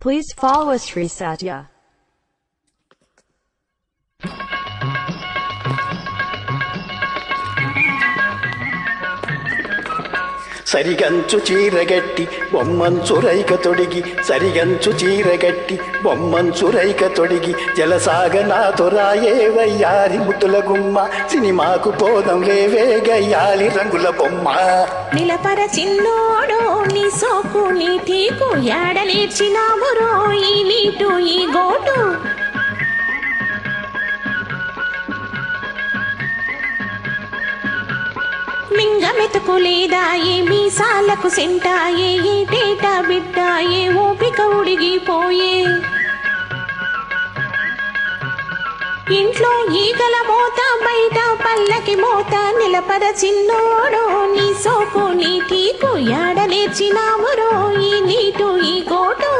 Please follow us Sri Satya. సరిగంచు చీరగట్టి బొమ్మంచు రైక తొడిగి సరిగంచు చీరగట్టి బొమ్మంచు రైక తొడిగి జలసాగనాతో రాయే వయ్యారి ముద్దుల గుమ్మ సినిమాకు పోదం లేవే గయ్యాలి రంగుల బొమ్మ నిలపర చిన్నోడో నీ సోకు నీ ఠీకు యాడ నేర్చినామురో ఈ నీటు ఈ గోటు మింగమెతుకులేదాయే మీసాలకు సెంటాయే ఏటేటా బిడ్డాయే ఓపిక ఉడిగిపోయే ఇంట్లో ఈగల మోత బయట పల్లకి మోత నిలపద చిన్నోడో నీ సోకు నీ ఠీకు యాడ నేర్చినామురో ఈ నీటు ఈ గోటు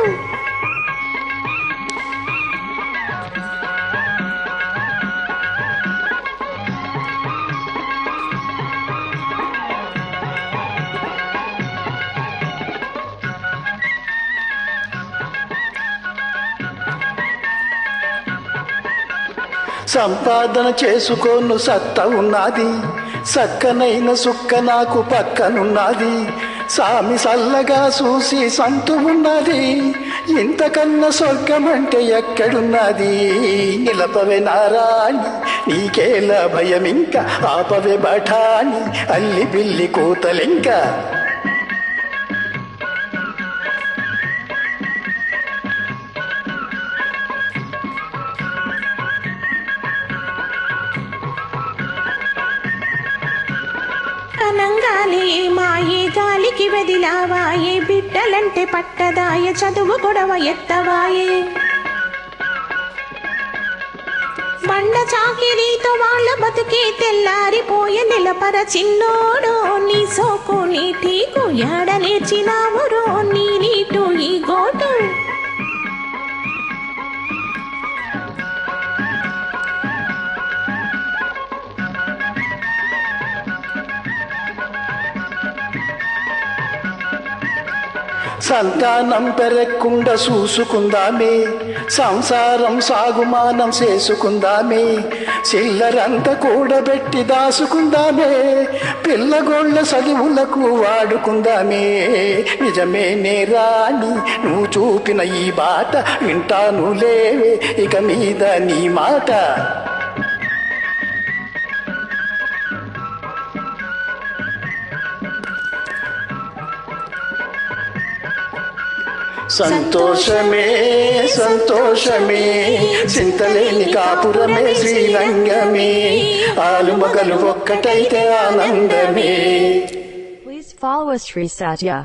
సంపాదన చేసుకోను సత్త ఉన్నది సక్కనైన సుక్క నాకు పక్కనున్నది సామి సల్లగా చూసి సంతు ఉన్నది ఇంతకన్నా స్వర్గమంటే ఎక్కడున్నది నిలపవే నారాణి నీకేల భయం ఇంకా ఆపవే బఠాని అల్లి బిల్లి కూతలింకా అనంగాలే మాయే గాలికి వెదిలావాయే బిడ్డలంటే పట్టదాయ చదువు గొడవ ఎత్తవాయే బండ చాకిరీతో వాళ్ళ బతుకే తెల్లారిపోయే నిలపర చిన్నోడో నీ సోకు నీ ఠీకు యాడ నేర్చినావురో నీ నీటు ఈ గోటు సంతానం పెరగకుండా చూసుకుందామే సంసారం సాగుమానం చేసుకుందామే చిల్లరంత కూడబెట్టి దాసుకుందామే పిల్లగోళ్ళ చదువులకు వాడుకుందామే నిజమే నేరాని నువ్వు చూపిన ఈ బాట వింటాను లేవే ఇక మీద నీ మాట సంతోషమే సంతోషమే చింతలేని కాపురమే శ్రీరంగమే ఆలుమగలు ఒక్కటైతే ఆనందమే. Please follow us Sri Satya.